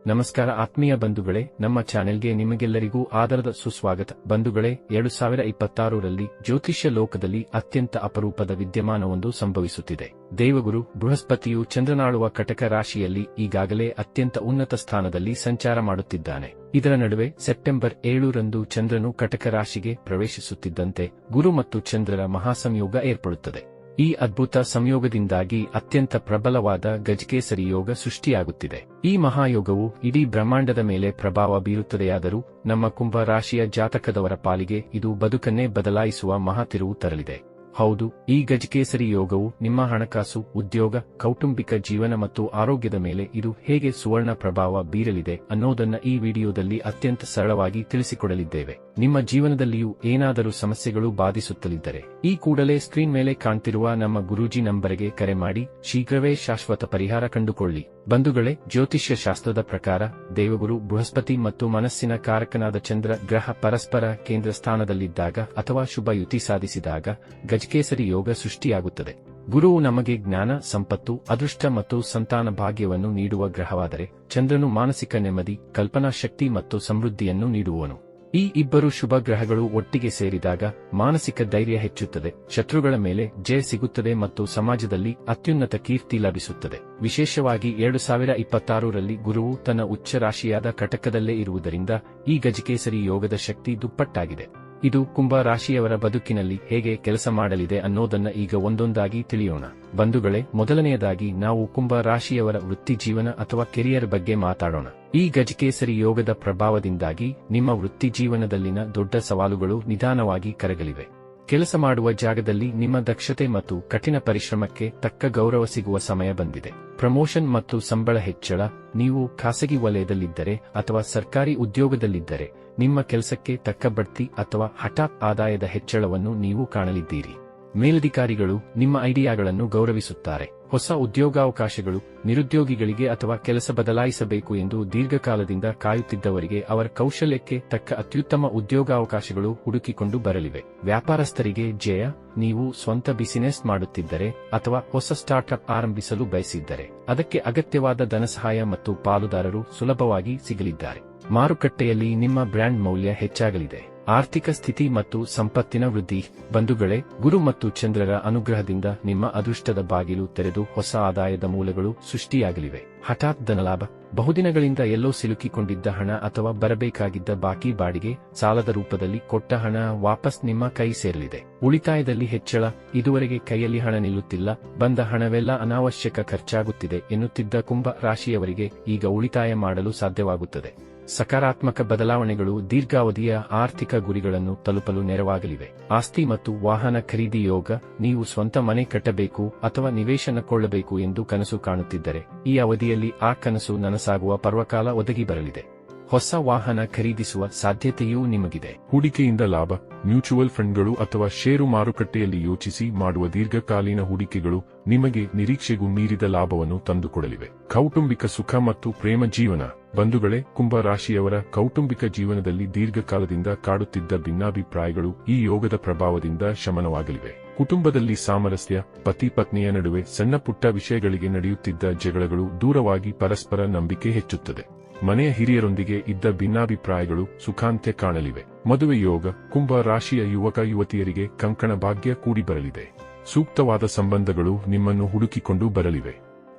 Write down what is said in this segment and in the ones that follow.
ನಮಸ್ಕಾರ ಆತ್ಮೀಯ ಬಂಧುಗಳೇ, ನಮ್ಮ ಚಾನೆಲ್ಗೆ ನಿಮಗೆಲ್ಲರಿಗೂ ಆದರದ ಸುಸ್ವಾಗತ. ಬಂಧುಗಳೇ, 2026ರಲ್ಲಿ ಜ್ಯೋತಿಷ್ಯ ಲೋಕದಲ್ಲಿ ಅತ್ಯಂತ ಅಪರೂಪದ ವಿದ್ಯಮಾನವೊಂದು ಸಂಭವಿಸುತ್ತಿದೆ. ದೇವಗುರು ಬೃಹಸ್ಪತಿಯು ಚಂದ್ರನಾಳುವ ಕಟಕ ರಾಶಿಯಲ್ಲಿ ಈಗಾಗಲೇ ಅತ್ಯಂತ ಉನ್ನತ ಸ್ಥಾನದಲ್ಲಿ ಸಂಚಾರ ಮಾಡುತ್ತಿದ್ದಾನೆ. ಇದರ ನಡುವೆ ಸೆಪ್ಟೆಂಬರ್ 7ರಂದು ಚಂದ್ರನು ಕಟಕ ರಾಶಿಗೆ ಪ್ರವೇಶಿಸುತ್ತಿದ್ದಂತೆ ಗುರು ಮತ್ತು ಚಂದ್ರರ ಮಹಾಸಂಯೋಗ ಏರ್ಪಡುತ್ತದೆ. ಈ ಅದ್ಭುತ ಸಂಯೋಗದಿಂದಾಗಿ ಅತ್ಯಂತ ಪ್ರಬಲವಾದ ಗಜಕೇಸರಿ ಯೋಗ ಸೃಷ್ಟಿಯಾಗುತ್ತಿದೆ. ಈ ಮಹಾಯೋಗವು ಇಡೀ ಬ್ರಹ್ಮಾಂಡದ ಮೇಲೆ ಪ್ರಭಾವ ಬೀರುತ್ತದೆಯಾದರೂ ನಮ್ಮ ಕುಂಭ ರಾಶಿಯ ಜಾತಕದವರ ಪಾಲಿಗೆ ಇದು ಬದುಕನ್ನೇ ಬದಲಾಯಿಸುವ ಮಹಾ ತಿರುವು ತರಲಿದೆ. ಹೌದು, ಈ ಗಜಕೇಸರಿ ಯೋಗವು ನಿಮ್ಮ ಹಣಕಾಸು, ಉದ್ಯೋಗ, ಕೌಟುಂಬಿಕ ಜೀವನ ಮತ್ತು ಆರೋಗ್ಯದ ಮೇಲೆ ಇದು ಹೇಗೆ ಸುವರ್ಣ ಪ್ರಭಾವ ಬೀರಲಿದೆ ಅನ್ನೋದನ್ನ ಈ ವಿಡಿಯೋದಲ್ಲಿ ಅತ್ಯಂತ ಸರಳವಾಗಿ ತಿಳಿಸಿಕೊಡಲಿದ್ದೇವೆ. ನಿಮ್ಮ ಜೀವನದಲ್ಲಿಯೂ ಏನಾದರೂ ಸಮಸ್ಯೆಗಳು ಬಾಧಿಸುತ್ತಲಿದ್ದರೆ ಈ ಕೂಡಲೇ ಸ್ಕ್ರೀನ್ ಮೇಲೆ ಕಾಣ್ತಿರುವ ನಮ್ಮ ಗುರೂಜಿ ನಂಬರ್ಗೆ ಕರೆ ಮಾಡಿ ಶೀಘ್ರವೇ ಶಾಶ್ವತ ಪರಿಹಾರ ಕಂಡುಕೊಳ್ಳಿ. ಬಂಧುಗಳೇ, ಜ್ಯೋತಿಷ್ಯ ಶಾಸ್ತ್ರದ ಪ್ರಕಾರ ದೇವಗುರು ಬೃಹಸ್ಪತಿ ಮತ್ತು ಮನಸ್ಸಿನ ಕಾರಕನಾದ ಚಂದ್ರ ಗ್ರಹ ಪರಸ್ಪರ ಕೇಂದ್ರ ಸ್ಥಾನದಲ್ಲಿದ್ದಾಗ ಅಥವಾ ಶುಭ ಯುತಿ ಸಾಧಿಸಿದಾಗ ಗಜಕೇಸರಿ ಯೋಗ ಸೃಷ್ಟಿಯಾಗುತ್ತದೆ. ಗುರುವು ನಮಗೆ ಜ್ಞಾನ, ಸಂಪತ್ತು, ಅದೃಷ್ಟ ಮತ್ತು ಸಂತಾನ ಭಾಗ್ಯವನ್ನು ನೀಡುವ ಗ್ರಹವಾದರೆ ಚಂದ್ರನು ಮಾನಸಿಕ ನೆಮ್ಮದಿ, ಕಲ್ಪನಾ ಶಕ್ತಿ ಮತ್ತು ಸಮೃದ್ಧಿಯನ್ನು ನೀಡುವನು. ಈ ಇಬ್ಬರು ಶುಭ ಗ್ರಹಗಳು ಒಟ್ಟಿಗೆ ಸೇರಿದಾಗ ಮಾನಸಿಕ ಧೈರ್ಯ ಹೆಚ್ಚುತ್ತದೆ, ಶತ್ರುಗಳ ಮೇಲೆ ಜಯ ಸಿಗುತ್ತದೆ ಮತ್ತು ಸಮಾಜದಲ್ಲಿ ಅತ್ಯುನ್ನತ ಕೀರ್ತಿ ಲಭಿಸುತ್ತದೆ. ವಿಶೇಷವಾಗಿ 2026ರಲ್ಲಿ ಗುರುವು ತನ್ನ ಉಚ್ಚ ರಾಶಿಯಾದ ಕಟಕದಲ್ಲೇ ಇರುವುದರಿಂದ ಈ ಗಜಕೇಸರಿ ಯೋಗದ ಶಕ್ತಿ ದುಪ್ಪಟ್ಟಾಗಿದೆ. ಇದು ಕುಂಭ ರಾಶಿಯವರ ಬದುಕಿನಲ್ಲಿ ಹೇಗೆ ಕೆಲಸ ಮಾಡಲಿದೆ ಅನ್ನೋದನ್ನ ಈಗ ಒಂದೊಂದಾಗಿ ತಿಳಿಯೋಣ. ಬಂಧುಗಳೇ, ಮೊದಲನೆಯದಾಗಿ ನಾವು ಕುಂಭ ರಾಶಿಯವರ ವೃತ್ತಿ ಜೀವನ ಅಥವಾ ಕೆರಿಯರ್ ಬಗ್ಗೆ ಮಾತಾಡೋಣ. ಈ ಗಜಕೇಸರಿ ಯೋಗದ ಪ್ರಭಾವದಿಂದಾಗಿ ನಿಮ್ಮ ವೃತ್ತಿ ಜೀವನದಲ್ಲಿನ ದೊಡ್ಡ ಸವಾಲುಗಳು ನಿಧಾನವಾಗಿ ಕರಗಲಿವೆ. ಕೆಲಸ ಮಾಡುವ ಜಾಗದಲ್ಲಿ ನಿಮ್ಮ ದಕ್ಷತೆ ಮತ್ತು ಕಠಿಣ ಪರಿಶ್ರಮಕ್ಕೆ ತಕ್ಕ ಗೌರವ ಸಿಗುವ ಸಮಯ ಬಂದಿದೆ. ಪ್ರಮೋಷನ್ ಮತ್ತು ಸಂಬಳ ಹೆಚ್ಚಳ, ನೀವು ಖಾಸಗಿ ವಲಯದಲ್ಲಿದ್ದರೆ ಅಥವಾ ಸರ್ಕಾರಿ ಉದ್ಯೋಗದಲ್ಲಿದ್ದರೆ ನಿಮ್ಮ ಕೆಲಸಕ್ಕೆ ತಕ್ಕ ಬಡ್ತಿ ಅಥವಾ ಹಠಾತ್ ಆದಾಯದ ಹೆಚ್ಚಳವನ್ನು ನೀವು ಕಾಣಲಿದ್ದೀರಿ. ಮೇಲಧಿಕಾರಿಗಳು ನಿಮ್ಮ ಐಡಿಯಾಗಳನ್ನು ಗೌರವಿಸುತ್ತಾರೆ. ಹೊಸ ಉದ್ಯೋಗಾವಕಾಶಗಳು, ನಿರುದ್ಯೋಗಿಗಳಿಗೆ ಅಥವಾ ಕೆಲಸ ಬದಲಾಯಿಸಬೇಕು ಎಂದು ದೀರ್ಘಕಾಲದಿಂದ ಕಾಯುತ್ತಿದ್ದವರಿಗೆ ಅವರ ಕೌಶಲ್ಯಕ್ಕೆ ತಕ್ಕ ಅತ್ಯುತ್ತಮ ಉದ್ಯೋಗಾವಕಾಶಗಳು ಹುಡುಕಿಕೊಂಡು ಬರಲಿವೆ. ವ್ಯಾಪಾರಸ್ಥರಿಗೆ ಜಯ, ನೀವು ಸ್ವಂತ ಬಿಸಿನೆಸ್ ಮಾಡುತ್ತಿದ್ದರೆ ಅಥವಾ ಹೊಸ ಸ್ಟಾರ್ಟ್ಅಪ್ ಆರಂಭಿಸಲು ಬಯಸಿದ್ದರೆ ಅದಕ್ಕೆ ಅಗತ್ಯವಾದ ಧನಸಹಾಯ ಮತ್ತು ಪಾಲುದಾರರು ಸುಲಭವಾಗಿ ಸಿಗಲಿದ್ದಾರೆ. ಮಾರುಕಟ್ಟೆಯಲ್ಲಿ ನಿಮ್ಮ ಬ್ರ್ಯಾಂಡ್ ಮೌಲ್ಯ ಹೆಚ್ಚಾಗಲಿದೆ. ಆರ್ಥಿಕ ಸ್ಥಿತಿ ಮತ್ತು ಸಂಪತ್ತಿನ ವೃದ್ಧಿ. ಬಂಧುಗಳೇ, ಗುರು ಮತ್ತು ಚಂದ್ರರ ಅನುಗ್ರಹದಿಂದ ನಿಮ್ಮ ಅದೃಷ್ಟದ ಬಾಗಿಲು ತೆರೆದು ಹೊಸ ಆದಾಯದ ಮೂಲಗಳು ಸೃಷ್ಟಿಯಾಗಲಿವೆ. ಹಠಾತ್ ಧನಲಾಭ, ಬಹುದಿನಗಳಿಂದ ಎಲ್ಲೋ ಸಿಲುಕಿಕೊಂಡಿದ್ದ ಹಣ ಅಥವಾ ಬರಬೇಕಾಗಿದ್ದ ಬಾಕಿ, ಬಾಡಿಗೆ, ಸಾಲದ ರೂಪದಲ್ಲಿ ಕೊಟ್ಟ ಹಣ ವಾಪಸ್ ನಿಮ್ಮ ಕೈ ಸೇರಲಿದೆ. ಉಳಿತಾಯದಲ್ಲಿ ಹೆಚ್ಚಳ, ಇದುವರೆಗೆ ಕೈಯಲ್ಲಿ ಹಣ ನಿಲ್ಲುತ್ತಿಲ್ಲ, ಬಂದ ಹಣವೆಲ್ಲ ಅನಾವಶ್ಯಕ ಖರ್ಚಾಗುತ್ತಿದೆ ಎನ್ನುತ್ತಿದ್ದ ಕುಂಭ ರಾಶಿಯವರಿಗೆ ಈಗ ಉಳಿತಾಯ ಮಾಡಲು ಸಾಧ್ಯವಾಗುತ್ತದೆ. ಸಕಾರಾತ್ಮಕ ಬದಲಾವಣೆಗಳು ದೀರ್ಘಾವಧಿಯ ಆರ್ಥಿಕ ಗುರಿಗಳನ್ನು ತಲುಪಲು ನೆರವಾಗಲಿವೆ. ಆಸ್ತಿ ಮತ್ತು ವಾಹನ ಖರೀದಿ ಯೋಗ, ನೀವು ಸ್ವಂತ ಮನೆ ಕಟ್ಟಬೇಕು ಅಥವಾ ನಿವೇಶನ ಕೊಳ್ಳಬೇಕು ಎಂದು ಕನಸು ಕಾಣುತ್ತಿದ್ದರೆ ಈ ಅವಧಿಯಲ್ಲಿ ಆ ಕನಸು ನನಸಾಗುವ ಪರ್ವಕಾಲ ಒದಗಿ ಬರಲಿದೆ. ಹೊಸ ವಾಹನ ಖರೀದಿಸುವ ಸಾಧ್ಯತೆಯೂ ನಿಮಗಿದೆ. ಹೂಡಿಕೆಯಿಂದ ಲಾಭ, ಮ್ಯೂಚುವಲ್ ಫಂಡ್ಗಳು ಅಥವಾ ಷೇರು ಮಾರುಕಟ್ಟೆಯಲ್ಲಿ ಯೋಚಿಸಿ ಮಾಡುವ ದೀರ್ಘಕಾಲೀನ ಹೂಡಿಕೆಗಳು ನಿಮಗೆ ನಿರೀಕ್ಷೆಗೂ ಮೀರಿದ ಲಾಭವನ್ನು ತಂದುಕೊಡಲಿವೆ. ಕೌಟುಂಬಿಕ ಸುಖ ಮತ್ತು ಪ್ರೇಮ ಜೀವನ. ಬಂಧುಗಳೇ, ಕುಂಭ ರಾಶಿಯವರ ಕೌಟುಂಬಿಕ ಜೀವನದಲ್ಲಿ ದೀರ್ಘಕಾಲದಿಂದ ಕಾಡುತ್ತಿದ್ದ ಭಿನ್ನಾಭಿಪ್ರಾಯಗಳು ಈ ಯೋಗದ ಪ್ರಭಾವದಿಂದ ಶಮನವಾಗಲಿವೆ. ಕುಟುಂಬದಲ್ಲಿ ಸಾಮರಸ್ಯ, ಪತಿ ಪತ್ನಿಯ ನಡುವೆ ಸಣ್ಣ ಪುಟ್ಟ ವಿಷಯಗಳಿಗೆ ನಡೆಯುತ್ತಿದ್ದ ಜಗಳಗಳು ದೂರವಾಗಿ ಪರಸ್ಪರ ನಂಬಿಕೆ ಹೆಚ್ಚುತ್ತದೆ. ಮನೆಯ ಹಿರಿಯರೊಂದಿಗೆ ಇದ್ದ ಭಿನ್ನಾಭಿಪ್ರಾಯಗಳು ಸುಖಾಂತ್ಯ ಕಾಣಲಿವೆ. ಮದುವೆ ಯೋಗ, ಕುಂಭ ರಾಶಿಯ ಯುವಕ ಯುವತಿಯರಿಗೆ ಕಂಕಣ ಭಾಗ್ಯ ಕೂಡಿ ಬರಲಿದೆ. ಸೂಕ್ತವಾದ ಸಂಬಂಧಗಳು ನಿಮ್ಮನ್ನು ಹುಡುಕಿಕೊಂಡು ಬರಲಿವೆ.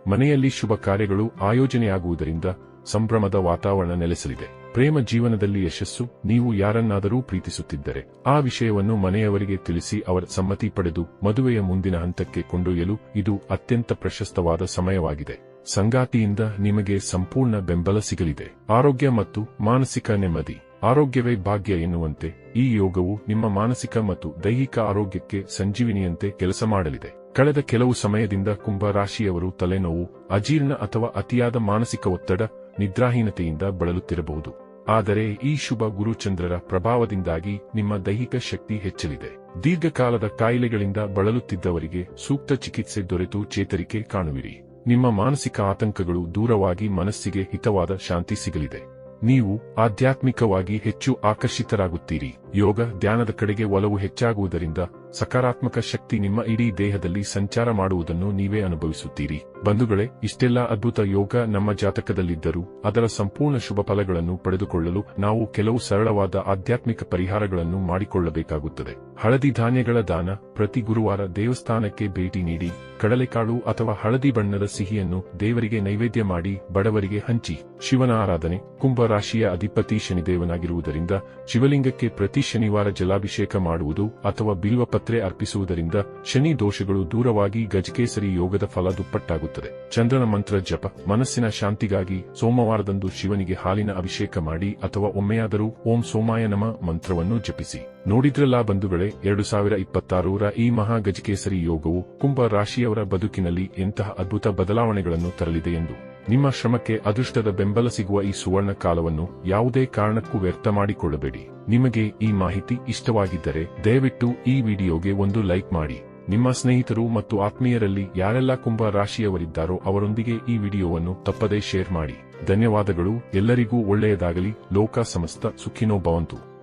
ಮನೆಯಲ್ಲಿ ಶುಭ ಕಾರ್ಯಗಳು ಆಯೋಜನೆಯಾಗುವುದರಿಂದ ಸಂಭ್ರಮದ ವಾತಾವರಣ ನೆಲೆಸಲಿದೆ. ಪ್ರೇಮ ಜೀವನದಲ್ಲಿ ಯಶಸ್ಸು, ನೀವು ಯಾರನ್ನಾದರೂ ಪ್ರೀತಿಸುತ್ತಿದ್ದರೆ ಆ ವಿಷಯವನ್ನು ಮನೆಯವರಿಗೆ ತಿಳಿಸಿ ಅವರ ಸಮ್ಮತಿ ಪಡೆದು ಮದುವೆಯ ಮುಂದಿನ ಹಂತಕ್ಕೆ ಕೊಂಡೊಯ್ಯಲು ಇದು ಅತ್ಯಂತ ಪ್ರಶಸ್ತವಾದ ಸಮಯವಾಗಿದೆ. ಸಂಗಾತಿಯಿಂದ ನಿಮಗೆ ಸಂಪೂರ್ಣ ಬೆಂಬಲ ಸಿಗಲಿದೆ. ಆರೋಗ್ಯ ಮತ್ತು ಮಾನಸಿಕ ನೆಮ್ಮದಿ. ಆರೋಗ್ಯವೇ ಭಾಗ್ಯ ಎನ್ನುವಂತೆ ಈ ಯೋಗವು ನಿಮ್ಮ ಮಾನಸಿಕ ಮತ್ತು ದೈಹಿಕ ಆರೋಗ್ಯಕ್ಕೆ ಸಂಜೀವಿನಿಯಂತೆ ಕೆಲಸ ಮಾಡಲಿದೆ. ಕಳೆದ ಕೆಲವು ಸಮಯದಿಂದ ಕುಂಭ ರಾಶಿಯವರು ತಲೆನೋವು, ಅಜೀರ್ಣ ಅಥವಾ ಅತಿಯಾದ ಮಾನಸಿಕ ಒತ್ತಡ, ನಿದ್ರಾಹೀನತೆಯಿಂದ ಬಳಲುತ್ತಿರಬಹುದು. ಆದರೆ ಈ ಶುಭ ಗುರುಚಂದ್ರರ ಪ್ರಭಾವದಿಂದಾಗಿ ನಿಮ್ಮ ದೈಹಿಕ ಶಕ್ತಿ ಹೆಚ್ಚಲಿದೆ. ದೀರ್ಘಕಾಲದ ಕಾಯಿಲೆಗಳಿಂದ ಬಳಲುತ್ತಿದ್ದವರಿಗೆ ಸೂಕ್ತ ಚಿಕಿತ್ಸೆ ದೊರೆತು ಚೇತರಿಕೆ ಕಾಣುವಿರಿ. ನಿಮ್ಮ ಮಾನಸಿಕ ಆತಂಕಗಳು ದೂರವಾಗಿ ಮನಸ್ಸಿಗೆ ಹಿತವಾದ ಶಾಂತಿ ಸಿಗಲಿದೆ. ನೀವು ಆಧ್ಯಾತ್ಮಿಕವಾಗಿ ಹೆಚ್ಚು ಆಕರ್ಷಿತರಾಗುತ್ತೀರಿ. ಯೋಗ ಧ್ಯಾನದ ಕಡೆಗೆ ಒಲವು ಹೆಚ್ಚಾಗುವುದರಿಂದ ಸಕಾರಾತ್ಮಕ ಶಕ್ತಿ ನಿಮ್ಮ ಇಡೀ ದೇಹದಲ್ಲಿ ಸಂಚಾರ ಮಾಡುವುದನ್ನು ನೀವೇ ಅನುಭವಿಸುತ್ತೀರಿ. ಬಂಧುಗಳೇ, ಇಷ್ಟೆಲ್ಲ ಅದ್ಭುತ ಯೋಗ ನಮ್ಮ ಜಾತಕದಲ್ಲಿದ್ದರೂ ಅದರ ಸಂಪೂರ್ಣ ಶುಭ ಫಲಗಳನ್ನು ಪಡೆದುಕೊಳ್ಳಲು ನಾವು ಕೆಲವು ಸರಳವಾದ ಆಧ್ಯಾತ್ಮಿಕ ಪರಿಹಾರಗಳನ್ನು ಮಾಡಿಕೊಳ್ಳಬೇಕಾಗುತ್ತದೆ. ಹಳದಿ ಧಾನ್ಯಗಳ ದಾನ. ಪ್ರತಿ ಗುರುವಾರ ದೇವಸ್ಥಾನಕ್ಕೆ ಭೇಟಿ ನೀಡಿ ಕಡಲೆಕಾಳು ಅಥವಾ ಹಳದಿ ಬಣ್ಣದ ಸಿಹಿಯನ್ನು ದೇವರಿಗೆ ನೈವೇದ್ಯ ಮಾಡಿ ಬಡವರಿಗೆ ಹಂಚಿ. ಶಿವನ ಆರಾಧನೆ. ಕುಂಭ ರಾಶಿಯ ಅಧಿಪತಿ ಶನಿದೇವನಾಗಿರುವುದರಿಂದ ಶಿವಲಿಂಗಕ್ಕೆ ಪ್ರತಿ ಶನಿವಾರ ಜಲಾಭಿಷೇಕ ಮಾಡುವುದು ಅಥವಾ ಬಿಲ್ವಪತ್ರೆ ಅರ್ಪಿಸುವುದರಿಂದ ಶನಿ ದೋಷಗಳು ದೂರವಾಗಿ ಗಜಕೇಸರಿ ಯೋಗದ ಫಲ ದುಪ್ಪಟ್ಟಾಗುತ್ತದೆ. ಚಂದ್ರನ ಮಂತ್ರ ಜಪ. ಮನಸ್ಸಿನ ಶಾಂತಿಗಾಗಿ ಸೋಮವಾರದಂದು ಶಿವನಿಗೆ ಹಾಲಿನ ಅಭಿಷೇಕ ಮಾಡಿ ಅಥವಾ ಒಮ್ಮೆಯಾದರೂ ಓಂ ಸೋಮಾಯ ನಮಃ ಮಂತ್ರವನ್ನು ಜಪಿಸಿ. ನೋಡಿದ್ರಲ್ಲ ಬಂಧುಗಳೇ, 2026ರ ಈ ಮಹಾ ಗಜಕೇಸರಿ ಯೋಗವು ಕುಂಭ ರಾಶಿಯವರ ಬದುಕಿನಲ್ಲಿ ಎಂತಹ ಅದ್ಭುತ ಬದಲಾವಣೆಗಳನ್ನು ತರಲಿದೆ ಎಂದು. ನಿಮ್ಮ ಶ್ರಮಕ್ಕೆ ಅದೃಷ್ಟದ ಬೆಂಬಲ ಸಿಗುವ ಈ ಸುವರ್ಣ ಕಾಲವನ್ನು ಯಾವುದೇ ಕಾರಣಕ್ಕೂ ವ್ಯರ್ಥ ಮಾಡಿಕೊಳ್ಳಬೇಡಿ. ನಿಮಗೆ ಈ ಮಾಹಿತಿ ಇಷ್ಟವಾಗಿದ್ದರೆ ದಯವಿಟ್ಟು ಈ ವಿಡಿಯೋಗೆ ಒಂದು ಲೈಕ್ ಮಾಡಿ. ನಿಮ್ಮ ಸ್ನೇಹಿತರು ಮತ್ತು ಆತ್ಮೀಯರಲ್ಲಿ ಯಾರೆಲ್ಲ ಕುಂಭ ರಾಶಿಯವರಿದ್ದಾರೋ ಅವರೊಂದಿಗೆ ಈ ವಿಡಿಯೋವನ್ನು ತಪ್ಪದೇ ಶೇರ್ ಮಾಡಿ. ಧನ್ಯವಾದಗಳು. ಎಲ್ಲರಿಗೂ ಒಳ್ಳೆಯದಾಗಲಿ. ಲೋಕ ಸಮಸ್ತ ಸುಖಿನೋ ಭವಂತು.